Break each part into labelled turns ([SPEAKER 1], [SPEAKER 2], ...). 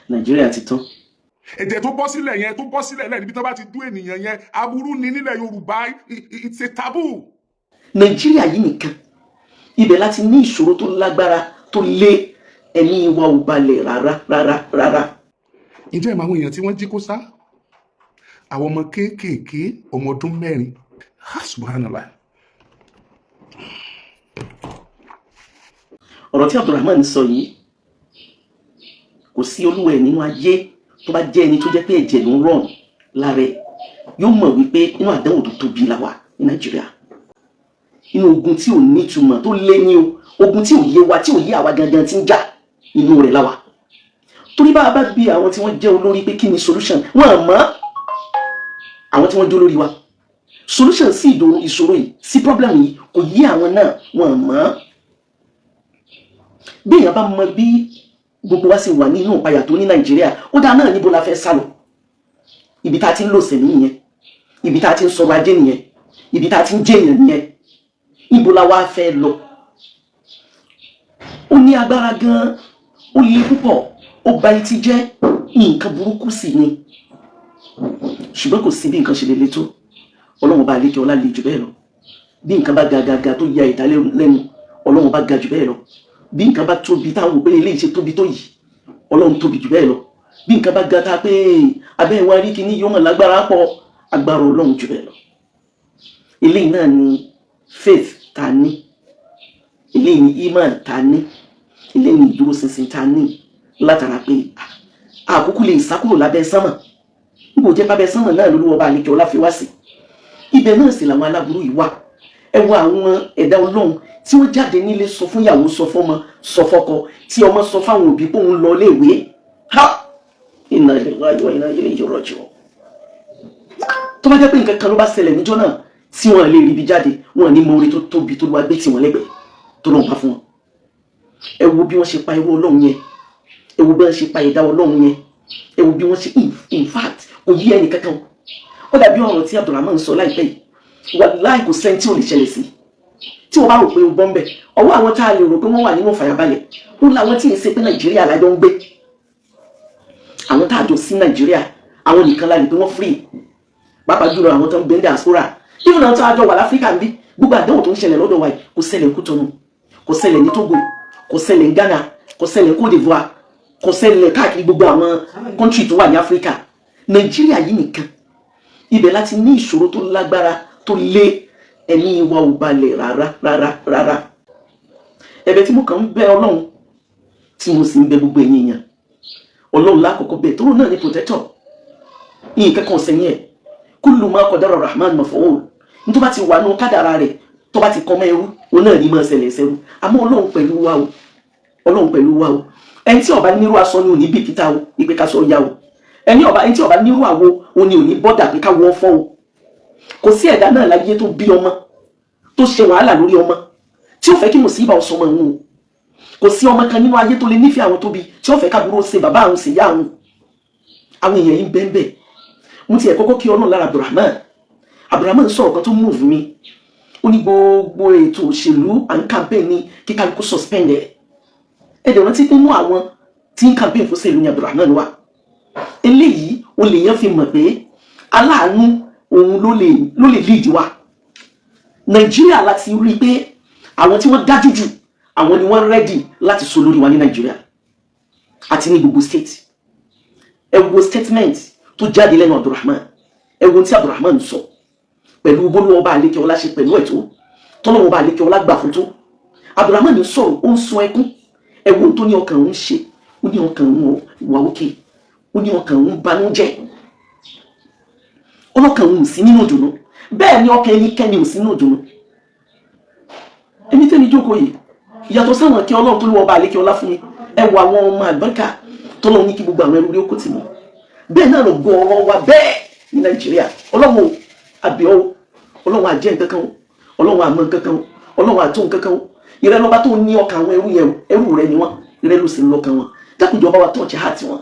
[SPEAKER 1] Nàìjíríà ti tán.
[SPEAKER 2] Ẹ̀jẹ̀ tó bọ́ sílẹ̀ yẹn tó bọ́ sílẹ̀ lẹ́yìn níbi tó bá ti dún ènìyàn yẹn aburú ni nílẹ̀ Yorùbá, it's a taboo.
[SPEAKER 1] Nàìjíríà yìí nìkan ibẹ̀ láti ní ìṣòro tó lágbára tó lé ẹ̀mí wa ò balẹ̀ rárá.
[SPEAKER 2] Ǹjẹ́ ìmọ̀ àwọn èèyàn tí wọ́n jí kó sá? Àwọn ọmọ kéékèèké ọmọ ọdún 4. Subhanallah.
[SPEAKER 1] Ọ̀rọ̀ tí Abdulrahman sọ yìí kò sí olúwa ẹ̀ nínú ayé tó bá jẹ́ ẹni tó jẹ́ pé ẹ̀jẹ̀ ló ń rọ̀ lára ẹ̀ yóò mọ̀ wípé inú àdánwò tó tóbi la wà ní Nàìjíríà, inú ogun tí ò ní ìtumọ̀ tó lé ní ogun tí ò yé wa tí ò yé àwa gangan tí ń jà inú rẹ̀ la wà. Torí bá a bá bí àwọn tí wọ́n jẹ́ olórí pé kí ni solution, wọ́n mọ̀ àwọn tí wọ́n jẹ́ olórí wa solution sí ìṣòro yìí sí problem yìí kò yé àwọn náà, wọ́n mọ̀. Bí èèyàn bá mọ bí gbogbo wa sì wà nínú ìpayà tó ní Nàìjíríà, ó dáa náà níbo la fẹ́ sá lọ. Ibi tá a ti ń lò sẹ̀mí nìyẹn, ibi tá a ti ń sọ̀rọ̀ ajé nìyẹn, ibi tá a ti ń jẹ́yàn nìyẹn, ibo la wá fẹ́ lọ. Ó ní agbára gan-an, ó le púpọ̀, ó ba etí jẹ́, nǹkan burúkú sì ni. Ṣùgbọ́n kò sí bí nǹkan ṣe lè le tó, Ọlọ́run bá lékè ọlá le jù bẹ́ẹ̀ lọ. Bí nǹkan bá ga tó ya ìdálẹ́nu, Ọlọ́run bá ga jù bẹ́ẹ̀ lọ. Bí nǹkan bá tóbi táwọn òpin ilé ìṣe tóbi tó yìí, Ọlọ́run tóbi jù bẹ́ẹ̀ lọ. Bí nǹkan bá ga tá pé abẹ́ ìwà rí kíní yóò mọ̀ lágbára pọ̀, agbára Ọlọ́run jù bẹ́ẹ̀ lọ. Eléyìí náà ni faith ta ní, eléyìí ni iman ta ní, eléyìí ni ìdúróṣinṣin ta ní látara pé àkókò lè sá kúrò lábẹ́ sánmà. Níbo jẹ́ bábẹ́ sánmà náà lÓlúwa bá lékè ọlá fi wá sí. Ibẹ̀ náà sì làwọn aláburú yìí wà. Ẹ wo àwọn ẹ̀dá Ọlọ́run tí wọ́n jáde nílé sọ fún ìyàwó, sọ fọ́mọ, sọ fọ́kọ, tí ọmọ sọ fáwọn òbí pé òun lọ léèwé. Inna lillahi wa inna ilayhi raji'un. Tó bá jẹ́ pé nǹkan kan ló bá ṣẹlẹ̀ níjọ́ náà tí wọ́n lè rí bí jáde, wọ́n ní mọ orí tó tóbi tó wá gbé tí wọ́n lẹ́gbẹ̀ẹ́ tó lọ́n pa fún wọn. Ẹ wo bí wọ́n ṣe pa irú Ọlọ́run yẹn, ẹ wo bí wọ́n ṣe pa ẹ̀dá Ọlọ́run yẹn, ẹ wo bí wọ́n ṣe in fact kò yí ẹnì kankan. Ó dàbí ọ̀rọ̀ tí Abdulrahman sọ láìpẹ́ yìí, wàláhì kò sẹ́ni tí ò lè ṣẹlẹ̀ sí. Tí wọ́n bá rò pé o bọ́ ń bẹ̀, ọwọ́ àwọn tá a lè rò pé wọ́n wà nínú fàyàbalẹ̀, ó láwọn tí ì ṣe pé Nàìjíríà lájọ ń gbé. Àwọn tá a jọ sí Nàìjíríà, àwọn nìkan la lè pé wọ́n free. Pàápàá jùlọ àwọn tó ń bẹ ní diaspora, even àwọn tó a jọ wà láfíríkà ń bí, gbogbo àdánwò tó ń ṣẹlẹ̀ lọ́dọ̀ wa yìí kò ṣẹlẹ̀ ní Kútọ̀nù, kò ṣẹlẹ̀ ní Togo, kò ṣẹlẹ̀ ní Ghana, kò ṣẹlẹ̀ ní Côte d'Ivoire, kò ṣẹlẹ̀ káàkiri gbogbo àwọn country tó wà ní Áfíríkà. Nàìjíríà yìí nìkan ibẹ̀ láti ní ìṣòro tó lágbára tó lé ẹ̀mí wa ò balẹ̀ rárá. Ẹ̀bẹ̀ tí mo kàn ń bẹ Ọlọ́run tí mo sì ń bẹ gbogbo ẹ̀yin èèyàn, Ọlọ́run lákọ̀ọ́kọ́ bẹ̀ tó náà ní protector, nǹkan kan sẹ́yìn ẹ̀ kullu ma qadara rahman maf'ul. Ní tó bá ti wà nù kádàrá rẹ̀ tó bá ti kọ́ mọ́ ẹrú, òun náà ní máa ṣẹlẹ̀ sẹ́rú. Àmọ́ Ọlọ́run pẹ̀lú wa o, Ọlọ́run pẹ̀lú wa o. Ẹni tí ó bá nírú aṣọ ni ò ní bìkítà o, ìpè ká sọ ya o. Ẹni tí ó bá nírú àwo òun ni ò ní bọ́dà pé ká wọ́n fọ́ o. Kò sí ẹ̀dá náà láyé tó bí ọmọ tó ṣe wàhálà lórí ọmọ tí ó fẹ́ kí mùsíbà ó sọmọ òun o. Kò sí ọmọ kan nínú ayé tó lè nífẹ̀ẹ́ àwọn tóbi tí ó fẹ́ ká burú ṣe bàbá àwọn ṣe yá àwọn. Àwọn èèyàn yìí bẹ́ẹ̀ bẹ́ẹ̀. Mo ti ẹ̀ kọ́kọ́ kí Ọlọ́run lára Abdulrahman sọ̀rọ̀ kan tó move mi. Ó ní gbogbo ètò òṣèlú and campaign ní kí kálukú suspend ẹ̀. Ẹ̀dẹ̀ rántí pé inú àwọn tí ń campaign fún òṣèlú ní Abdulrahman wà. Eléyìí o lè yẹn fi mọ̀ pé aláàánú òun ló lè lead wa. Nàìjíríà láti rí pé àwọn tí wọ́n dájú jù àwọn ni wọ́n ready láti so lórí wa ní Nàìjíríà àti ní gbogbo state. Ẹ wo statement tó jáde lẹ́nu Abdulrahman, ẹ wo tí Abdulrahman sọ pẹ̀lú bólúwọ́ bá lékè ọlá ṣe pẹ̀lú ẹ̀tọ́ tọ́lọ́wọ́ bá lékè ọlá gbà fún tó. Abdulrahman sọ̀rọ̀ ó ń sun ẹkún, ẹ wo tó ní ọkàn òun ṣe, ó ní ọkàn òun wà òkè, ó ní ọkàn òun banújẹ́, ọlọ́kàn òun sí nínú ìdùnnú, bẹ́ẹ̀ ni ọkàn ẹnikẹ́ni ò sí nínú ìdùnnú. Èmi tẹ́mi jókòó yìí ìyàtọ̀ sáwọn kí Ọlọ́run tó lọ́wọ́ bá lékè ọlá fún mi, ẹ wo àwọn ọmọ àgbọ̀ǹkà tọ́lọ́run ní kí gbogbo àwọn ẹrú rí ó kò tì mí. Bẹ́ẹ̀ náà lọ gbọ́ ọ̀rọ̀ wa bẹ́ẹ̀ ní Nàìjíríà. Ọlọ́run àbíọ́, Ọlọ́run àjẹ́ nǹkan kan, Ọlọ́run àmọ́ nǹkan kan, Ọlọ́run àtó nǹkan kan. Ìrẹ́ lọ́ba tó ní ọkàn àwọn ẹrú yẹn, ẹrú rẹ ni wọ́n, ìrẹ́ ló sì ń lọ́kàn wọn. Dákùnjọ bá wa tọ́ọ̀chì heart wọn,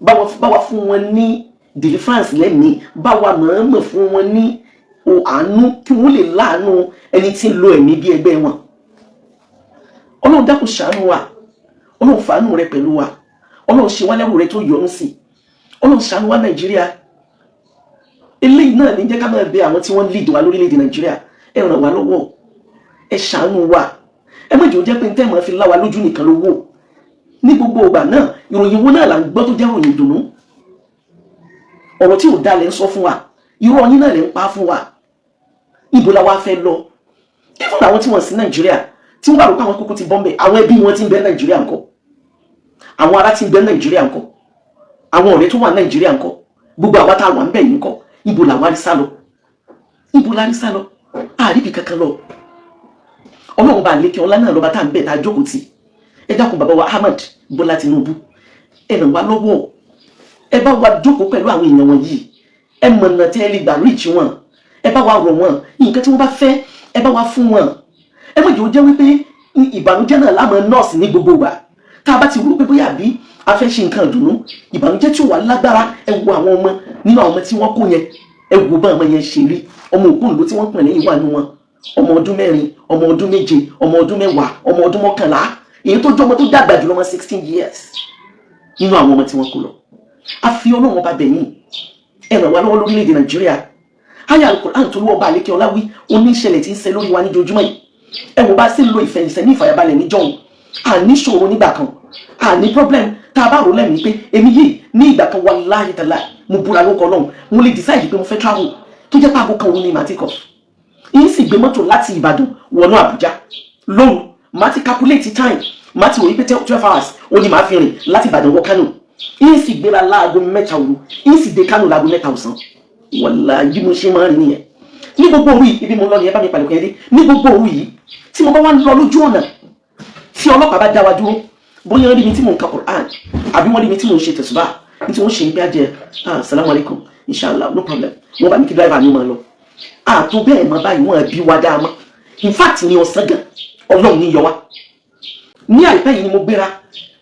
[SPEAKER 1] bá wa fún wọn ní deliverance lẹ́mìí, bá wa mọ̀ọ́mọ̀ fún wọn ní àánú kí wọ́n lè láàánú ẹni tí ń lo ẹ̀mí bí ẹgbẹ́ wọn. Ọlọ́run dákun ṣàánú wa, Ọlọ́run fàánú rẹ pẹ̀lú wa, Ọlọ́run ṣe wá lẹ́rù rẹ tó yọ́nú sí. Ọlọ́run ṣàánú wa Nàìjíríà. Eléyìí náà ní jẹ́ ká máa bẹ àwọn tí wọ́n lead wa lórílẹ̀-èdè Nàìjíríà, ẹ ràn wá lọ́wọ́, ẹ ṣàánú wa. Ẹ má jẹ́ ó jẹ́ pé tẹ́ máa fi lá wa lójú nìkan lówó. Ní gbogbo ìgbà náà ìròyìn wo náà là ń gbọ́ tó jẹ́ ìròyìn ìdùnnú. Ọ̀rọ̀ tí ò dá lẹ ń sọ fún wa, irọ́ yín náà lẹ ń pa fún wa. Ibo la wá fẹ́ lọ? Kí fún àwọn tí wọ́n sí Nàìjíríà tí wọ́n bá rò pé àwọn kúkú ti bọ́m̀bẹ̀, àwọn ẹbí wọn ti ń bẹ Nàìjíríà ńkọ́? Àwọn ará ti ń bẹ Nàìjíríà ńkọ́? Àwọn ọ̀rẹ́ tó wà Nàìjíríà ńkọ́? Gbogbo àwa tá a wà ń bẹ yìí ńkọ́? Ibo la wá rí sálọ? Ibo la rí sálọ? Àríbi kankan lọ. Ọlọ́run bá lékè ọlá náà lọ́ba tá à ń bẹ̀ tá a jókòó tì. Ẹ dákun bàbá wa Ahmed Bọ́lá Tinubu, ẹ ràn wá lọ́wọ́. Ẹ bá wa jókòó pẹ̀lú àwọn èèyàn wọ̀nyí. Ẹ mọ̀nà tí ẹ lè gbà reach wọn. Ẹ bá wa rọ̀ wọ́n. Nǹkan tí wọ́n bá fẹ́ ẹ bá wa fún wọn. Ẹ má jẹ́ ó jẹ́ wípé ìbànújẹ́ náà lámọ̀ nọ́ọ̀sì ní gbogbo wa. Tá a bá ti wúrú pé bóyá bí a fẹ́ ṣe nǹkan ìdùnnú, ìbànújẹ́ tí ó wà lágbára, ẹ wo àwọn ọmọ nínú àwọn ọmọ tí wọ́n kó yẹn. Ẹ wo bá ọmọ yẹn ṣe rí. Ọmọ òkúńlò tí wọ́n pè lẹ́yìn wà nínú wọn. Ọmọ ọdún 4, ọmọ ọdún 7, ọmọ ọdún 10, ọmọ ọdún 11. Èyí tó jọmọ tó dàgbà jùlọ mọ́ 16 years nínú àwọn ọmọ tí wọ́n kó lọ. A fi Ọlọ́run ọba bẹ̀yìn, ẹ ràn wá lọ́wọ́ lórílẹ̀-èdè Nàìjíríà. Àyá Al-Qur'an tó lọ́wọ́ bá lékè ọlá wí, oníṣẹ̀lẹ̀ tí ń ṣe lórí wa ní ojoojúmọ́ yìí. Ẹ wò bá sí lo ìfẹ̀yìntẹ̀ ní ìfàyàbalẹ̀ níjọ́un. A ní ṣòro nígbà kan, a ní problem tá a bá rò lẹ́mìí pé èmi yìí ní ìgbà kan wallahi ta'ala mo búra lóko Ọlọ́run, mo lè decide pé mo fẹ́ travel tó jẹ́ pé aago kan òun ni màá take off. Yín sì gbé mọ́tò láti Ìbàdàn wọnú Àbújá lóru, màá ti calculate time, màá ti wòye pé 12 hours ó ní màá fi rìn láti Ìbàdàn wọ Kánò. Yín sì gbéra láago 3 òru, yín sì dé Kánò láago 3 ọ̀sán. Wallahi mo ṣe máa rìn nìyẹn. Ní gbogbo òru yìí, ibi mo lọ ni ẹ bá mi pàlùkù yẹn dé. Ní gbogbo òru yìí tí mo bá wá ń lọ lójú ọ̀nà tí ọlọ́pàá bá dá wa dúró, bóyá rí mi tí mò ń ka Qur'an àbí wọ́n rí mi tí mò ń ṣe tẹ̀sùbá, ní tí wọ́n ṣe ń bí ajẹ́ assalamu alaikum inshallah no problem, wọ́n bá mi kí driver mi máa lọ. Àtò bẹ́ẹ̀ máa báyìí wọ́n bí wa dáa mọ́. In fact ní ọ̀sán gan Ọlọ́run ní yọ wá. Ní àìpẹ́ yìí ni mo gbéra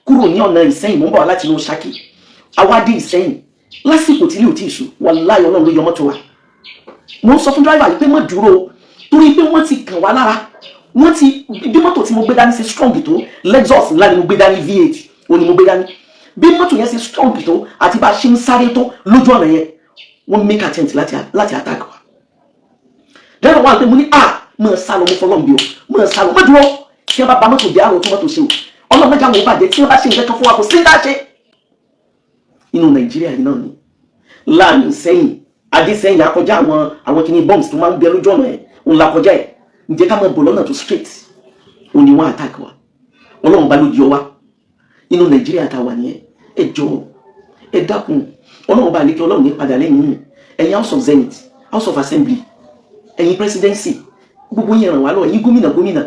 [SPEAKER 1] kúrò ní ọ̀nà Ìsẹ́yìn, mo ń bọ̀ wá láti inú Ṣakí. Àwa dé Ìsẹ́yìn lásìkò tí ilé ò tí ì ṣú, wallahi Ọlọ́run ló yọ mọ́tò wa. Mo ń sọ fún driver yìí pé má dúró torí pé wọ́n ti kàn wá lára. Wọ́n ti bí mọ́tò tí mo gbé dání ṣe strong tó, Lexus ńlá ni mo gbé dání, V8 ó ní mo gbé dání. Bí mọ́tò yẹn ṣe strong tó àti bá ṣe ń sáré tó lójú ọ̀nà yẹn, wọ́n make attempt láti attack wa. Driver wà pé mo ní mọ̀ sálọ mo fọlọ́n bí o, mọ̀ sálọ má dúró tí wọ́n bá ba mọ́tò dé àrùn tó mọ́tò ṣe o. Ọlọ́run mẹ́ta wọn ò bàjẹ́ tí wọ́n bá ṣe nǹkan kan fún wa kò sí dáṣe. Inú Nàìjíríà yìí náà ni láàrin Sẹ́yìn Adésẹ́yìn akọjá àwọn kìíní bombs tó máa ń bẹ lójú ọ̀nà ẹ̀ òun la kọjá ẹ̀. Ǹjẹ́ ká máa bọ̀ lọ́nà tó straight ó ní wọ́n attack wa. Ọlọ́run bá ló yọ wá. Inú Nàìjíríà ta wà nìyẹn. Ẹ jọ̀ọ́ ẹ dákun, Ọlọ́run bá lékè Ọlọ́run ní padà lẹ́yìn yìí. Ẹ̀yin House of Senate, House of Assembly, ẹ̀yin presidency, gbogbo yẹn ràn wá lọ, ẹ̀yin gómìnà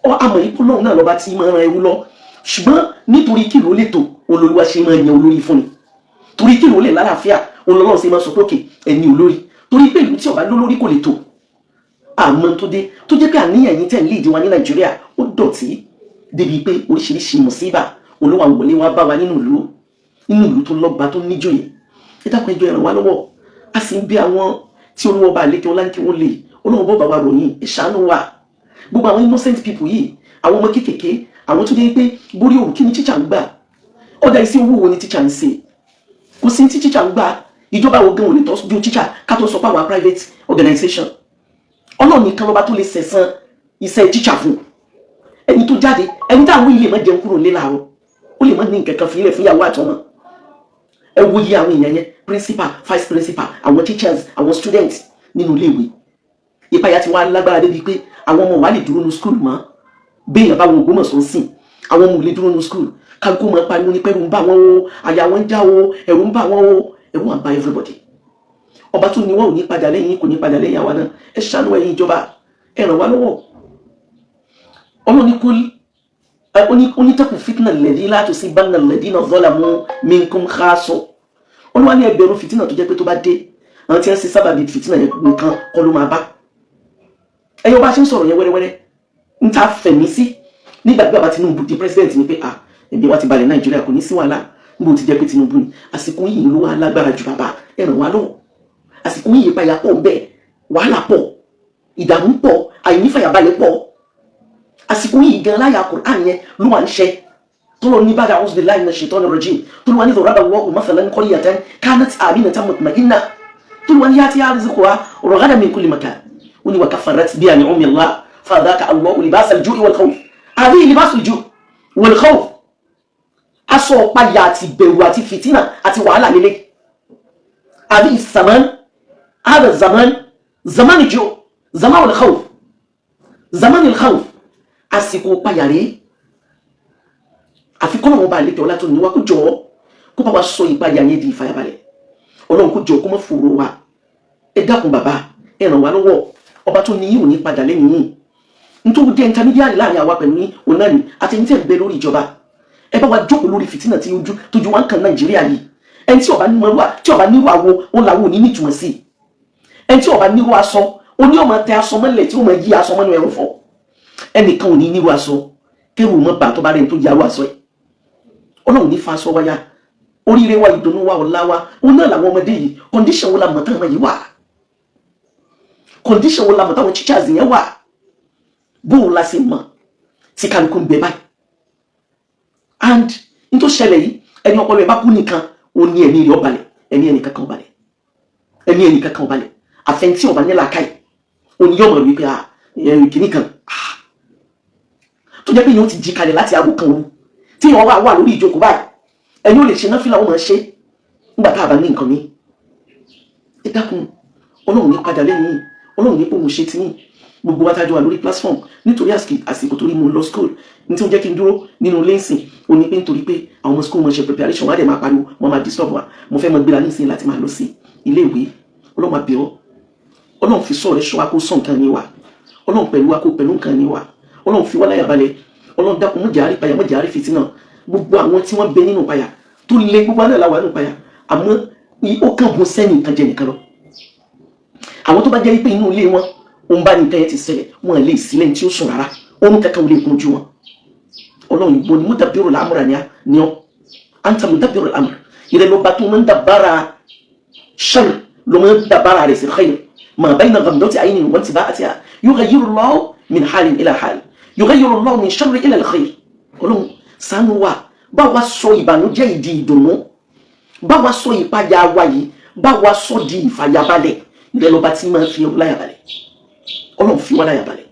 [SPEAKER 1] àmọ́ ipò náà náà lọ́ba tí máa ran ewu lọ. Ṣùgbọ́n nítorí kí ló lè tó olórí wa ṣe máa yan olórí fún ni, torí kí ló lè lálàáfíà Ọlọ́run ṣe máa sọ pé òkè ẹ̀yin olórí, torí pé ìlú tí ọba lólórí kò lè tó. Àmọ́ tó dé tó jẹ́ pé àníyàn yín tẹ̀ ń lead wa ní Nàìjíríà ó dọ̀tí débi pé oríṣiríṣi mùsíbà olówó àwọlé wa bá wa nínú ìlú tó lọ́gba tó níjòyè. Ẹ dákun ẹ jọ̀ọ́ ẹ ràn wá lọ́wọ́. A sì ń bí àwọn tí olówó bá lékè ọlá kí wọ́n lè Ọlọ́run bọ́ bá wa ròyìn, ẹ ṣàánú wa. Gbogbo àwọn innocent people yìí, àwọn ọmọ kéékèèké, àwọn tó jẹ́ pé borí òru kí ni teacher ń gbà. Ọ̀dà ìsí owó wo ni teacher ń ṣe? Kò sí tí teacher ń gbà. Ìjọba wo gan ò lè tọ́jú teacher ká tó sọ pé àwọn private organization. Ọlọ́run nìkan lọ́ba tó lè sẹ̀san iṣẹ́ teacher fún. Ẹni tó jáde, ẹni táwọn ilé máa jẹun kúrò nílé láàárọ̀, ó lè má ní nǹkan kan fi ilẹ̀ fún ìyàwó àtọmọ. Ẹ wo iye àwọn èèyàn yẹn, principal, vice principal, àwọn teachers, àwọn students nínú iléèwé. Ìpayà tí wọ́n á lágbára débi pé àwọn ọmọ wa lè dúró ní school mọ́. Béèyàn bá wọn Ògbómọ̀ṣọ́ sìn, àwọn ọmọ ò lè dúró ní school. Kálukú máa pariwo ní pẹ́rù ń bá wọn o, àyà wọn ń já o, ẹ̀rù ń bá wọn o, ẹ̀rù ń bá everybody. Ọba tó ní wọn ò ní padà lẹ́yìn kò ní padà lẹ́yìn àwa náà. Ẹ ṣàánú ẹ̀yin ìjọba, ẹ ràn wá lọ́wọ́. Ọlọ́run onítẹ̀kùn fitna lẹ́dí láti sí bánà lẹ́dí náà zọ́là mú minkum khaso. Olúwa ní ẹgbẹ̀rún fìtínà tó jẹ́ pé tó bá dé àwọn tí wọ́n ṣe sábàbí fìtínà yẹn nìkan kọ́ ló máa bá. Ẹyọ bá ṣe ń sọ̀rọ̀ yẹn wẹ́rẹ́wẹ́rẹ́ ń ta fẹ̀mí sí nígbà tí bàbá Tinubu di president ni pé ẹbí wa ti balẹ̀ Nàìjíríà kò ní sí wàhálà níbo ti jẹ́ pé Tinubu ni. Àsìkò yìí ló wá lágbára ju bàbá, ẹ ràn wá lọ́wọ́. Àsìkò yìí ìpayà pọ̀ bẹ́ẹ̀, wàhálà pọ̀, ìdààmú pọ̀, àìnífàyàbalẹ̀ pọ̀. Àsìkò yìí gan láyà Qur'an yẹn ló wà ń ṣe تقول بعد أعوذ بالله من الشيطان الرجيم تقول وأن ضرب الله مثلا قرية كانت آمنة مطمئنة تقول وأن يأتيها رزقها رغدا من كل مكان وكفرت بأنعم الله فذاك الله لباس الجوع والخوف هذه لباس الجوع والخوف aṣọ ọ̀páyà àti bẹ̀rù àti fìtínà àti wàhálà lélẹ̀ هذه الزمان هذا الزمان زمان الجوع زمان الخوف زمان الخوف àsìkò ọ̀páyà rèé àfikún àwọn ọba àlejò ọlá tó ní wá kó jọ kó bá wa sọ ìpayà yẹn di ìfàyàbalẹ̀ ọlọ́run kó jọ kó mọ́ fòrò wa ẹ dákun bàbá ẹ ràn wá lọ́wọ́ ọba tó ní yìí ò ní padà lẹ́yìn yìí nítorí jẹ́ intermediary láàrin àwa pẹ̀lú yín òun náà ni àtẹnitẹ́ ń bẹ lórí ìjọba ẹ bá wa jókòó lórí fìtínà tí tójú wa ń kan nàìjíríà yìí ẹni tí ọba nírú àwo ó làwọn ò ní nítumọ̀ sí ẹni tí ọba nírú aṣọ ó ní ọmọ tẹ aṣọ mọ́lẹ̀ tí ó mọ yí aṣọ mọ́nú ẹrù fọ ẹnìkan ò ní nírú aṣọ kẹrù mọ́ bàtọ́ bá rẹ̀ tó yarú aṣọ ẹ̀ ọlọ́run ní fa aṣọ wáyà oríire wa ìdùnnú wa ọ̀la wa ó náà làwọn ọmọdé yìí condition wo la mọ̀ táwọn yìí wà condition wo la mọ̀ táwọn teachers yẹn wà bóun la ṣe mọ̀ tí kálukú ń bẹ báyìí and n tó ṣẹlẹ̀ yìí ẹni ọpọlọ ẹ bá kú nìkan ó ní ẹ̀mí rẹ̀ ọbalẹ̀ ẹ̀mí ẹnì kankan ọbalẹ̀ ẹ̀mí ẹnì kankan ọbalẹ̀ àfẹntí ọba nílà káyì oníyọ̀mọ̀ wípé kìnnì kan tó jẹ́ pé yóò ti jí kalẹ̀ láti aago kan òru tí wọ́n wà lórí ìjókòó báyìí ẹni ó lè ṣe náfìlà wọn máa ṣe nígbà tá a bá ní nǹkan mi ẹ dákun ọlọ́run ní padà lẹ́yìn yìí ọlọ́run ní pò mo ṣe tí yìí gbogbo wa tájọ wà lórí platform nítorí àsìkò torí mo lọ school ní tí ó jẹ́ kí n dúró nínú lẹ́sìn ó ní pé nítorí pé àwọn ọmọ school wọn ṣe preparation wá dẹ̀ máa pariwo wọn máa disturb wa mo fẹ́ mọ gbéra nísìnyí láti máa lọ sí ilé ìwé ọlọ́run àbẹ̀ ọ́ ọlọ́run fi sọ̀rọ̀ ẹ̀ṣọ́ wa kó sọ nǹkan ní wa ọlọ́run pẹ̀lú wa kó pẹ̀lú nǹkan ní wa ọlọ́run fi wá láyà balẹ̀ ọlọ́run dákun mọ́ jàrí payà mọ́ jàrí fìtínà gbogbo àwọn tí wọ́n bẹ nínú payà tó lé gbogbo alẹ́ làwọn nínú payà àmọ́ ó kàn bọ́ sẹ́yìn nǹkan jẹ nìkan lọ àwọn tó bá jẹ́ pé inú ilé wọn òun bá nìkan yẹn ti ṣẹlẹ̀ wọn lè sílẹ̀ tí ó sùn rárá òun kankan ò lè kun ju wọn ọlọ́run ìbò ni mudabbiru al-amra ni ọ́ anta mudabbiru al-amr ìrẹ́ ló bá tó máa ń dàbára sharr ló máa ń dàbára rẹ̀ sí khayr ma bayna ghamdati aynin wa intiba'atiha yughayyiru Allahu min halin ila hal yughayyiru Allahu min sharri ila al-khayr ọlọ́run ṣàánú wa bá wa sọ ìbànújẹ́ ìdí ìdùnnú bá wa sọ ìpayà wa yìí bá wa sọ di ìfàyàbalẹ̀ ìrẹ́ ló bá tí máa fi ọláyàbalẹ̀ ọlọ́run fi wá láyàbalẹ̀.